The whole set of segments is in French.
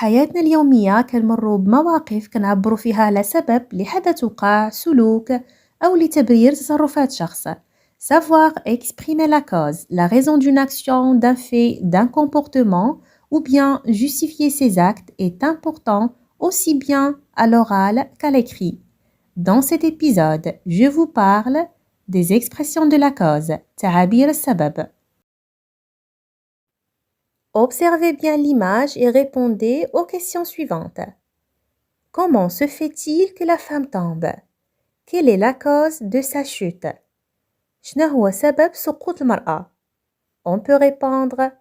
حياتنا اليومية كنمروا بمواقف كنعبروا فيها على سبب لحدث وقع سلوك أو لتبرير تصرفات شخص. Savoir exprimer la cause, la raison d'une action, d'un fait, d'un comportement ou bien justifier ses actes est important aussi bien à l'oral qu'à l'écrit. Dans cet épisode, je vous parle des expressions de la cause, تعابير السبب. Observez bien l'image et répondez aux questions suivantes. Comment se fait-il que la femme tombe? Quelle est la cause de sa chute? شنو هو سبب سقوط المرأة? On peut répondre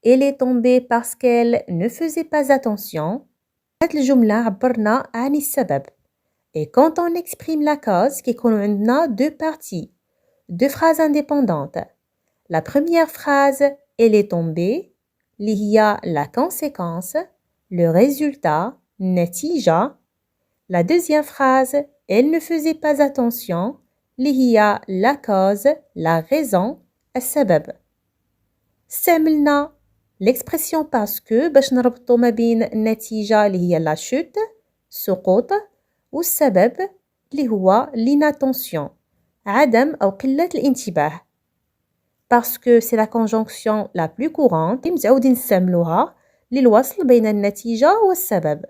Elle est tombée parce qu'elle ne faisait pas attention. هاد الجملة عبرنا عن السبب. Et quand on exprime la cause, كيكونوا عندنا deux parties, deux phrases indépendantes. La première phrase, elle est tombée, اللي هي la conséquence, le résultat, نتيجة. La deuxième phrase, elle ne faisait pas attention, اللي هي la cause, la raison, السبب. استعملنا l'expression parce que باش نربطو ما بين النتيجة اللي هي la chute, سقوط, والسبب اللي هو l'inattention, عدم أو قلة الانتباه. Parce que c'est la conjonction la plus courante متعودين نستعملوها للوصل بين النتيجة والسبب.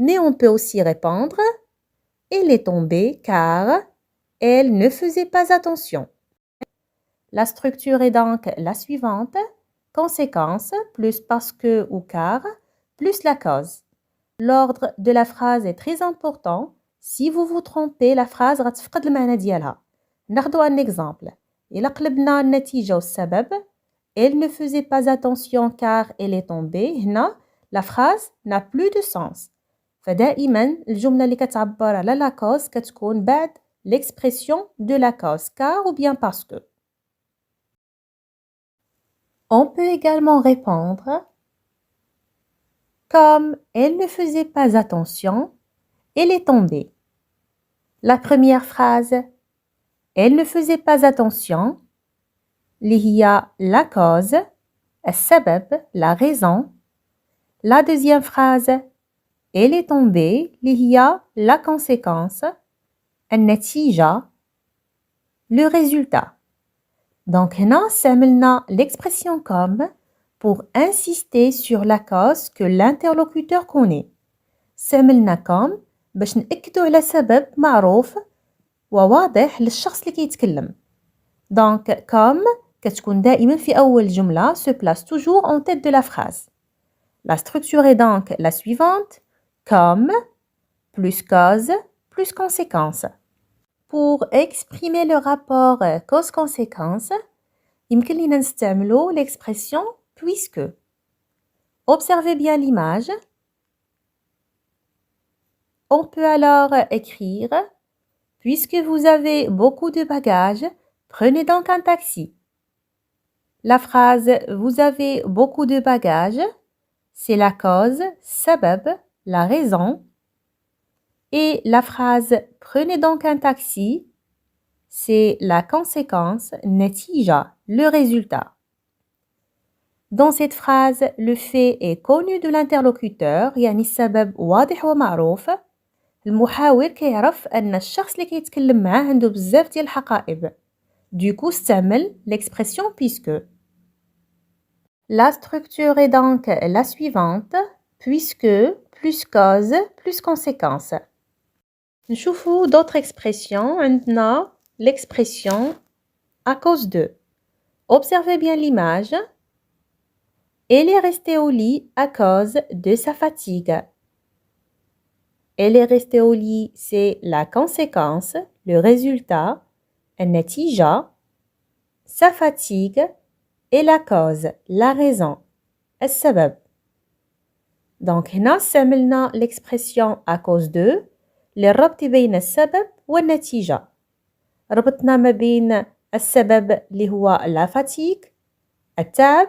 Mais on peut aussi répondre Elle est tombée car elle ne faisait pas attention. La structure est donc la suivante. Conséquence plus parce que ou car plus la cause. L'ordre de la phrase est très important. Si vous vous trompez, la phrase غتفقد المعنى ديالها. ناخدو un exemple. إلا قلبنا النتيجة والسبب Elle ne faisait pas attention car elle est tombée. هنا la phrase n'a plus de sens. فدائما الجملة اللي كتعبر على la cause كتكون بعد l'expression de la cause car ou bien parce que. On peut également répondre comme elle ne faisait pas attention, elle est tombée. La première phrase, elle ne faisait pas attention, اللي هي la cause, السبب, la raison. La deuxième phrase, elle est tombée, اللي هي la conséquence, النتيجة, le résultat. Donc هنا استعملنا l'expression comme pour insister sur la cause que l'interlocuteur connaît. استعملنا comme باش نأكدوا على سبب معروف وواضح للشخص اللي كيتكلم. Donc comme كتكون دائما في أول جملة se place toujours en tête de la phrase. La structure est donc la suivante. Comme plus cause plus conséquence. Pour exprimer le rapport cause-conséquence, يمكن لينا نستعملو l'expression puisque. Observez bien l'image. On peut alors écrire Puisque vous avez beaucoup de bagages, prenez donc un taxi. La phrase Vous avez beaucoup de bagages, c'est la cause, sabab, la raison. Et la phrase Prenez donc un taxi, c'est la conséquence, natija, le résultat. Dans cette phrase, le fait est connu de l'interlocuteur, يعني السبب واضح ومعروف. المحاور كيعرف أن الشخص اللي كيتكلم معاه عنده بزاف ديال الحقائب. Du coup, استعمل l'expression puisque. La structure est donc la suivante. Puisque, plus cause, plus conséquence. نشوفوا d'autres expressions. عندنا l'expression à cause de. Observez bien l'image. Elle est restée au lit à cause de sa fatigue. Elle est restée au lit, c'est la conséquence, le résultat, النتيجة. Sa fatigue est la cause, la raison, السبب. Donc هنا استعملنا l'expression à cause de للربط بين السبب والنتيجة. ربطنا ما بين السبب اللي هو la fatigue, التعب،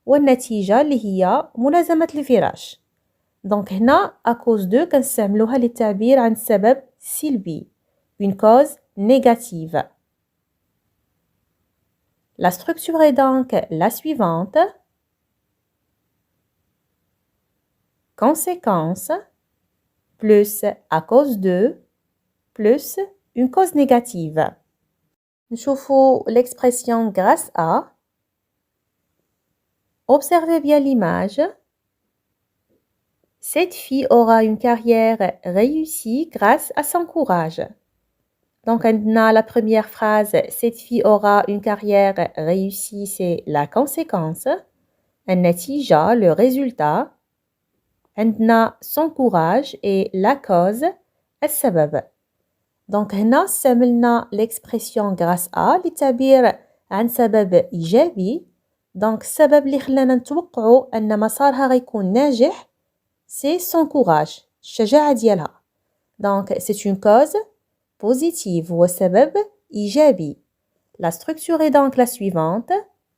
والنتيجة اللي هي ملازمة الفراش. Donc هنا à cause de كنستعملوها للتعبير عن سبب سلبي, une cause négative. La structure est donc la suivante. conséquence plus à cause de plus une cause négative. نشوفوا l'expression grâce à. Observez bien l'image. Cette fille aura une carrière réussie grâce à son courage. Donc, عندنا la première phrase, cette fille aura une carrière réussie, c'est la conséquence. النتيجة, le résultat. عندنا son courage et la cause, السبب. Donc, هنا استعملنا l'expression grâce à للتعبير عن سبب إيجابي. Donc, السبب اللي خلانا نتوقعوا أن مسارها غيكون ناجح c'est son courage, الشجاعة ديالها. Donc, c'est une cause positive ou سبب إيجابي. La structure est donc la suivante.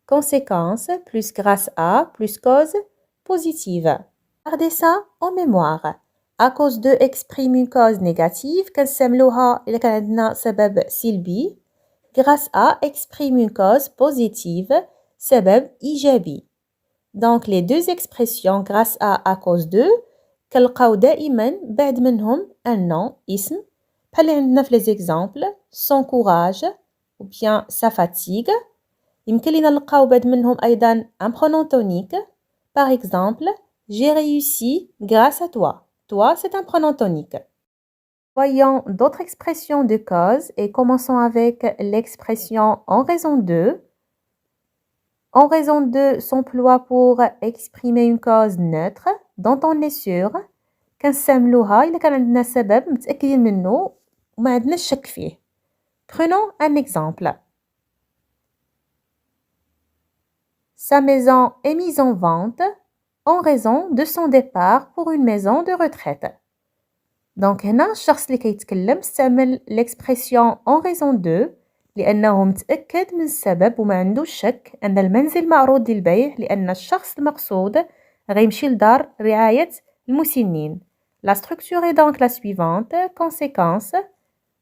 Conséquence plus grâce à plus cause positive. Gardez ça en mémoire. À cause de exprime une cause négative كنستعملوها إلا كان عندنا سبب سلبي. Grâce à exprime une cause positive سبب إيجابي. Donc les deux expressions grâce à cause de كنلقاو دائما بعد منهم un nom اسم بحال اللي عندنا في les exemples son courage ou bien sa fatigue. يمكن لينا نلقاو بعد منهم أيضا un pronom tonique. Par exemple, j'ai réussi grâce à toi. Toi, c'est un pronom tonique. Voyons d'autres expressions de cause et commençons avec l'expression en raison de. En raison de s'emploie pour exprimer une cause neutre dont on est sûr. كنستعملوها إلا كان عندنا سبب متأكدين منه وما عندناش شك فيه. Prenons un exemple. Sa maison est mise en vente en raison de son départ pour une maison de retraite. Donc هنا الشخص اللي كيتكلم استعمل l'expression en raison de لأنه متأكد من السبب وما عندوش شك أن المنزل معروض للبيع لأن الشخص المقصود غيمشي لدار رعاية المسنين. La structure est donc la suivante. Conséquence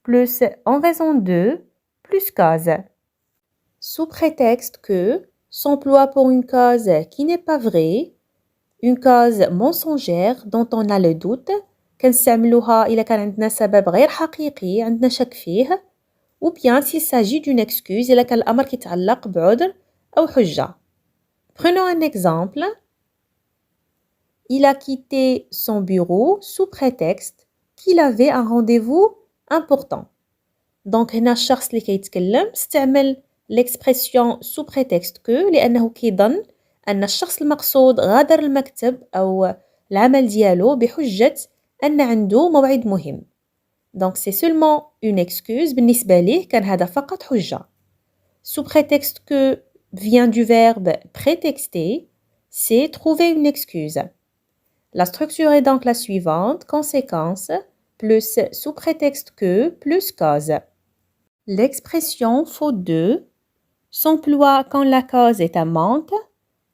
plus en raison de plus cause. Sous prétexte que s'emploie pour une cause qui n'est pas vraie, une cause mensongère dont on a le doute, كنستعملوها إلا كان عندنا سبب غير حقيقي عندنا شك فيه, ou bien s'il s'agit d'une excuse إلا كان الأمر كيتعلق بعذر أو حجة. Prenons un exemple. Il a quitté son bureau sous prétexte qu'il avait un rendez-vous important. Donc هنا الشخص اللي كيتكلم استعمل l'expression sous prétexte que لأنه كيظن أن الشخص المقصود غادر المكتب أو العمل ديالو بحجة أن عنده موعد مهم. Donc c'est seulement une excuse بالنسبة ليه كان هذا فقط حجة. Sous prétexte que vient du verbe prétexter, c'est trouver une excuse. La structure est donc la suivante. Conséquence plus sous prétexte que plus cause. L'expression faute de s'emploie quand la cause est un manque.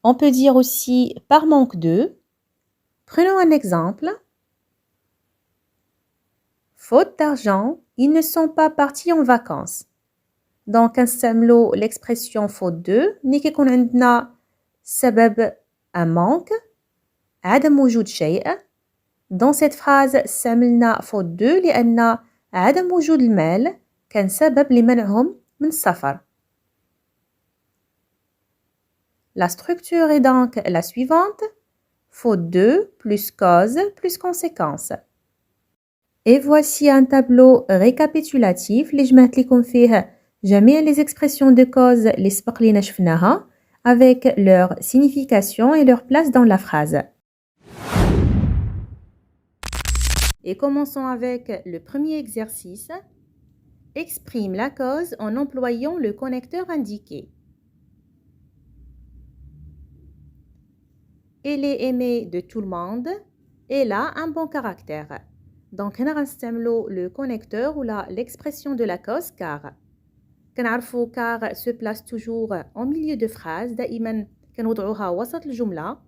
On peut dire aussi par manque de. Prenons un exemple. Faute d'argent, ils ne sont pas partis en vacances. Donc, نستعملوا l'expression faute de ملي كيكون عندنا سبب un manque عدم وجود شيء. Dans cette phrase استعملنا faute de لأن عدم وجود المال كان سبب لمنعهم من السفر. La structure est donc la suivante. Faute de plus cause plus conséquence. Et voici un tableau récapitulatif اللي جمعت لكم فيه جميع les expressions de cause اللي سبق لينا شفناها avec leur signification et leur place dans la phrase. Et commençons avec le premier exercice. Exprime la cause en employant le connecteur indiqué. Elle est aimée de tout le monde. Elle a un bon caractère. Donc هنا غنستعملوا le connecteur ou l'expression de la cause car. كنعرفوا car se place toujours en milieu de phrase. دائما كنوضعوها وسط الجملة.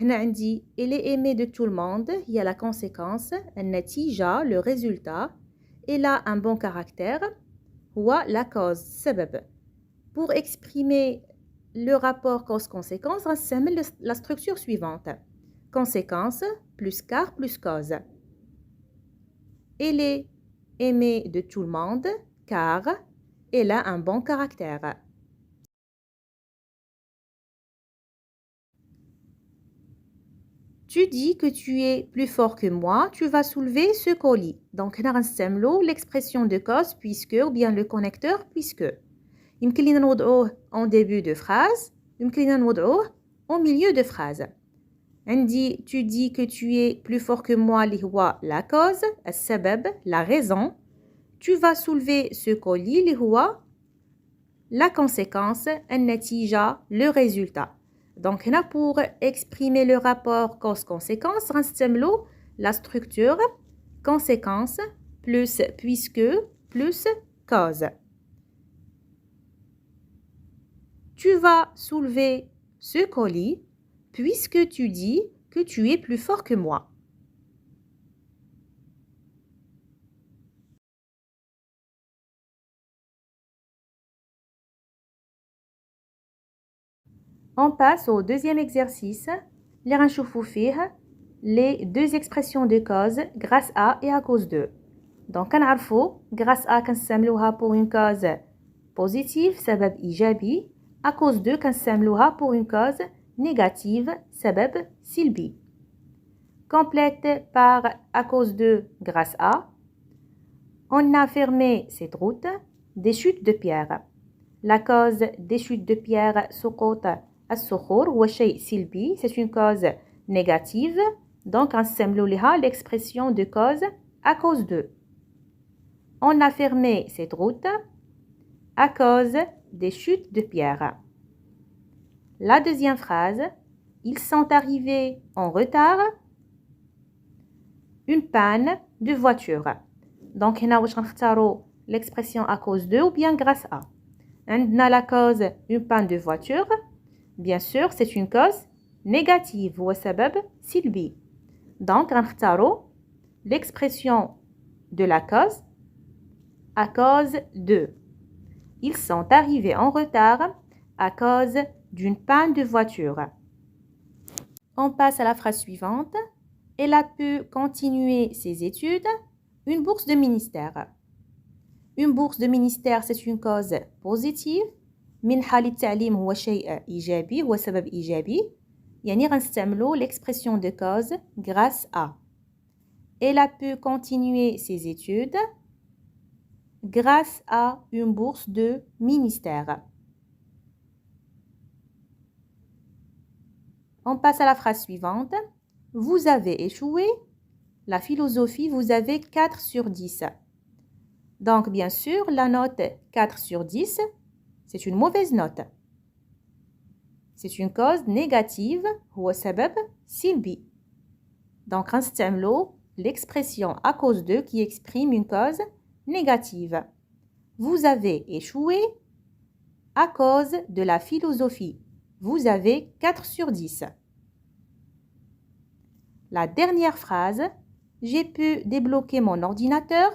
هنا عندي elle est aimée de tout le monde هي la conséquence. النتيجة le résultat. Elle a un bon caractère هو la cause سبب. Pour exprimer le rapport cause-conséquence غنستعمل la structure suivante. conséquence plus car plus cause. Elle est aimée de tout le monde car elle a un bon caractère. Tu dis que tu es plus fort que moi, tu vas soulever ce colis. Donc, هنا غنستعملو l'expression de cause puisque ou bien le connecteur puisque. يمكن لينا نوضعوه en début de phrase, يمكن لينا نوضعوه au milieu de phrase. عندي tu dis que tu es plus fort que moi اللي هو la cause, السبب, la raison. Tu vas soulever ce colis اللي هو la conséquence, النتيجة, le résultat. Donc, là, pour exprimer le rapport cause-conséquence, غنستعملو la structure conséquence plus puisque plus cause. Tu vas soulever ce colis puisque tu dis que tu es plus fort que moi. On passe au deuxième exercice. اللي غنشوفو فيه les deux expressions de cause grâce à et à cause de. Donc كنعرفو grâce à كنستعملوها pour une cause positive سبب إيجابي. À cause de كنستعملوها pour une cause négative سبب سلبي. Complète par à cause de grâce à. On a fermé cette route. Des chutes de pierre. La cause des chutes de pierre سقوط الصخور هو شيء سلبي. C'est une cause négative. Donc غنستعملو ليها l'expression de cause à cause de. On a fermé cette route à cause des chutes de pierre. La deuxième phrase, ils sont arrivés en retard. Une panne de voiture. Donc هنا واش غنختاروا l'expression à cause de ou bien grâce à. عندنا la cause une panne de voiture. Bien sûr, c'est une cause négative هو سبب سلبي. Donc غنختاروا l'expression de la cause à cause de. Ils sont arrivés en retard à cause d'une panne de voiture. On passe à la phrase suivante. Elle a pu continuer ses études. Une bourse de ministère. Une bourse de ministère, c'est une cause positive. منحة للتعليم هو شيء إيجابي هو سبب إيجابي. يعني غنستعملو l'expression de cause grâce à. Elle a pu continuer ses études grâce à une bourse de ministère. On passe à la phrase suivante. Vous avez échoué. La philosophie, vous avez 4 sur 10. Donc, bien sûr, la note 4 sur 10, c'est une mauvaise note. C'est une cause négative, هو سبب سلبي. Donc, غنستعملو l'expression à cause de qui exprime une cause négative. Vous avez échoué à cause de la philosophie. Vous avez 4 sur 10. La dernière phrase, j'ai pu débloquer mon ordinateur.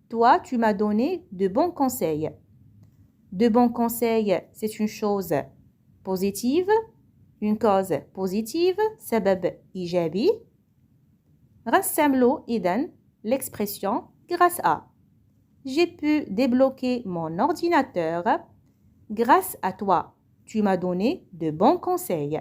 Toi, tu m'as donné de bons conseils. De bons conseils, c'est une chose positive, une cause positive, سبب إيجابي. غنستعملو إذن l'expression grâce à. J'ai pu débloquer mon ordinateur grâce à toi. Tu m'as donné de bons conseils.